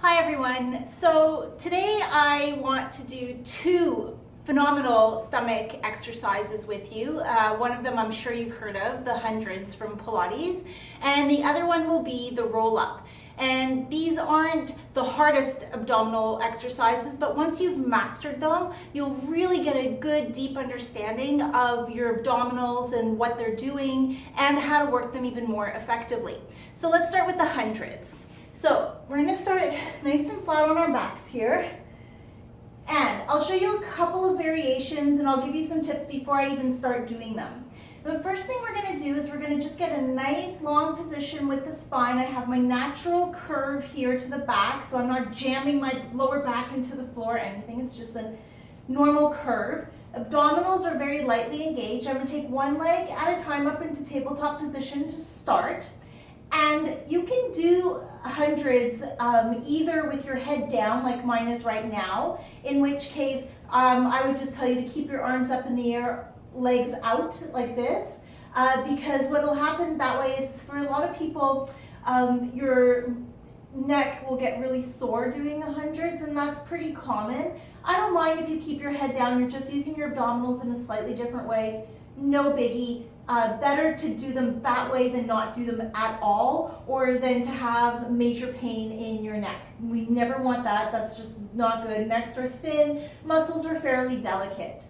Hi everyone. So today I want to do two phenomenal stomach exercises with you. One of them I'm sure you've heard of, the hundreds from Pilates, and the other one will be the roll up. And these aren't the hardest abdominal exercises, but once you've mastered them, you'll really get a good deep understanding of your abdominals and what they're doing and how to work them even more effectively. So let's start with the hundreds. So we're going to start nice and flat on our backs here, and I'll show you a couple of variations and I'll give you some tips before I even start doing them. The first thing we're going to do is we're going to just get a nice long position with the spine. I have my natural curve here to the back, so I'm not jamming my lower back into the floor or anything. It's just a normal curve. Abdominals are very lightly engaged. I'm going to take one leg at a time up into tabletop position to start. And you can do hundreds either with your head down like mine is right now, in which case I would just tell you to keep your arms up in the air, legs out like this, because what will happen that way is for a lot of people, your neck will get really sore doing the hundreds, and that's pretty common. I don't mind if you keep your head down, you're just using your abdominals in a slightly different way, no biggie. Better to do them that way than not do them at all, or than to have major pain in your neck. We never want that. That's just not good. Necks are thin, muscles are fairly delicate.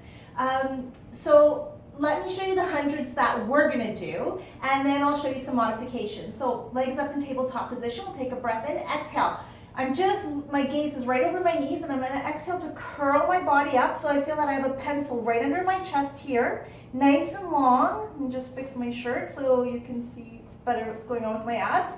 So let me show you the hundreds that we're going to do, and then I'll show you some modifications. So legs up in tabletop position. We'll take a breath in, exhale. My gaze is right over my knees, and I'm going to exhale to curl my body up so I feel that I have a pencil right under my chest here, nice and long. Let me just fix my shirt so you can see better what's going on with my abs.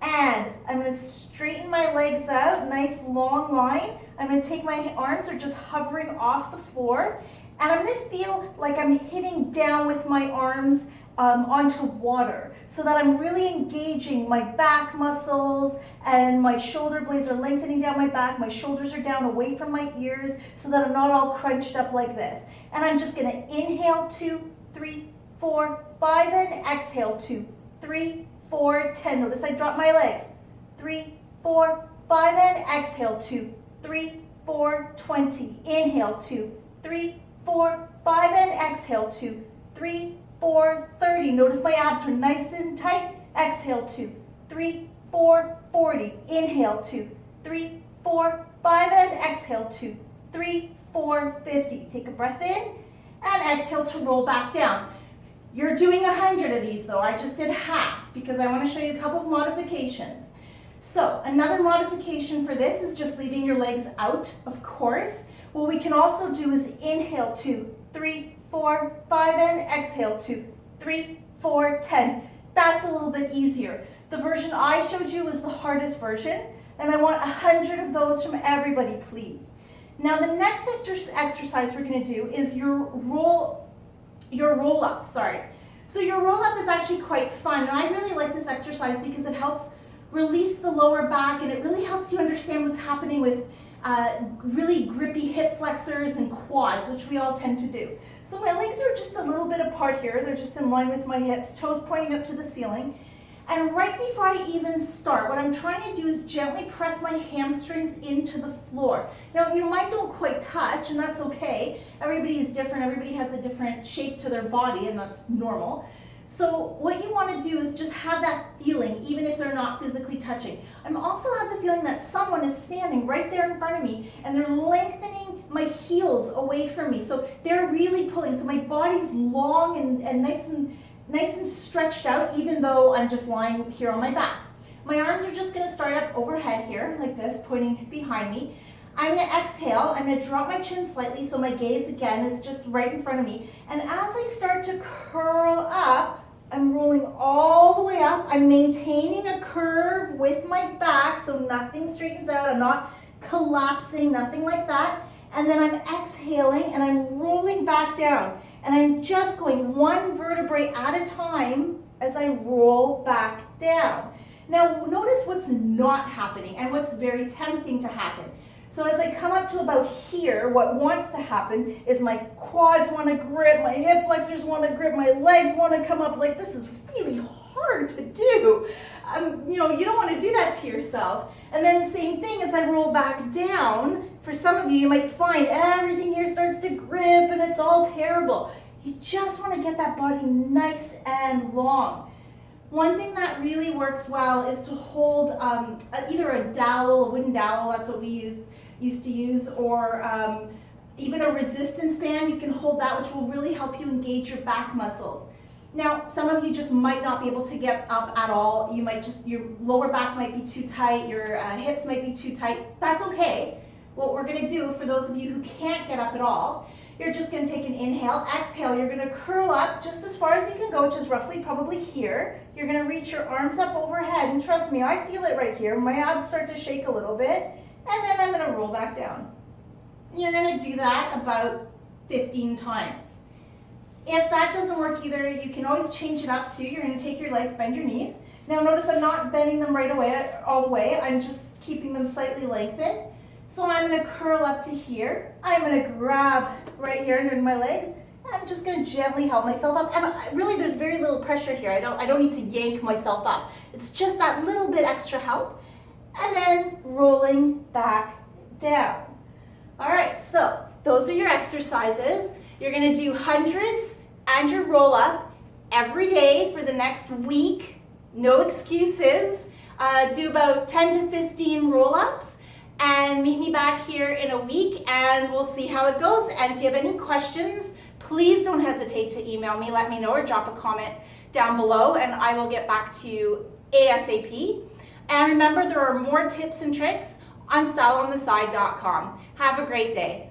And I'm going to straighten my legs out, nice long line. I'm going to take my arms, are just hovering off the floor, and I'm going to feel like I'm hitting down with my arms onto water, so that I'm really engaging my back muscles, and my shoulder blades are lengthening down my back, my shoulders are down away from my ears, so that I'm not all crunched up like this. And I'm just going to inhale 2, 3, 4, 5, and exhale 2, 3, 4, 10. Notice I drop my legs. 3, 4, 5, and exhale 2, 3, 4, 20. Inhale 2, 3, 4, 5, and exhale 2, 3, 4, 30. Notice my abs are nice and tight. Exhale 2, 3, 4, 40. Inhale 2, 3, 4, 5, and exhale 2, 3, 4, 50. Take a breath in and exhale to roll back down. You're doing 100 of these though. I just did half because I want to show you a couple of modifications. So another modification for this is just leaving your legs out, of course. What we can also do is inhale 2, 3, 4, 5, and exhale 2, 3, 4, 10. That's a little bit easier. The version I showed you was the hardest version, and I want 100 of those from everybody, please. Now the next exercise we're going to do is your roll up. So your roll up is actually quite fun, and I really like this exercise because it helps release the lower back, and it really helps you understand what's happening with really grippy hip flexors and quads, which we all tend to do. So my legs are just a little bit apart here. They're just in line with my hips, toes pointing up to the ceiling. And right before I even start, what I'm trying to do is gently press my hamstrings into the floor. Now, mine don't quite touch, and that's okay. Everybody is different. Everybody has a different shape to their body, and that's normal. So what you want to do is just have that feeling, even if they're not physically touching. I also have the feeling that someone is standing right there in front of me, and they're lengthening my heels away from me. So they're really pulling. So my body's long and nice and stretched out, even though I'm just lying here on my back. My arms are just going to start up overhead here, like this, pointing behind me. I'm going to exhale. I'm going to drop my chin slightly, so my gaze, again, is just right in front of me. And as I start to curl up, I'm rolling all the way up. I'm maintaining a curve with my back, so nothing straightens out. I'm not collapsing, nothing like that. And then I'm exhaling, and I'm rolling back down. And I'm just going one vertebrae at a time as I roll back down. Now, notice what's not happening and what's very tempting to happen. So as I come up to about here, what wants to happen is my quads want to grip, my hip flexors want to grip, my legs want to come up. Like, this is really hard to do. You don't want to do that to yourself. And then same thing as I roll back down. For some of you, you might find everything here starts to grip and it's all terrible. You just want to get that body nice and long. One thing that really works well is to hold either a dowel, a wooden dowel, that's what we used to use, or even a resistance band. You can hold that, which will really help you engage your back muscles. Now, some of you just might not be able to get up at all. You might just, your lower back might be too tight, your hips might be too tight. That's okay. What we're gonna do for those of you who can't get up at all, you're just gonna take an inhale, exhale, you're gonna curl up just as far as you can go, which is roughly probably here. You're gonna reach your arms up overhead, and trust me, I feel it right here. My abs start to shake a little bit, and then I'm gonna roll back down. And you're gonna do that about 15 times. If that doesn't work either, you can always change it up too. You're gonna take your legs, bend your knees. Now notice I'm not bending them right away, all the way. I'm just keeping them slightly lengthened. So I'm gonna curl up to here. I'm gonna grab right here under my legs. I'm just gonna gently help myself up. And really there's very little pressure here. I don't need to yank myself up. It's just that little bit extra help. And then rolling back down. All right, so those are your exercises. You're gonna do hundreds and your roll up every day for the next week. No excuses. Do about 10 to 15 roll ups and meet me back here in a week and we'll see how it goes. And if you have any questions, please don't hesitate to email me, let me know, or drop a comment down below and I will get back to you ASAP. And remember, there are more tips and tricks on styleontheside.com. Have a great day.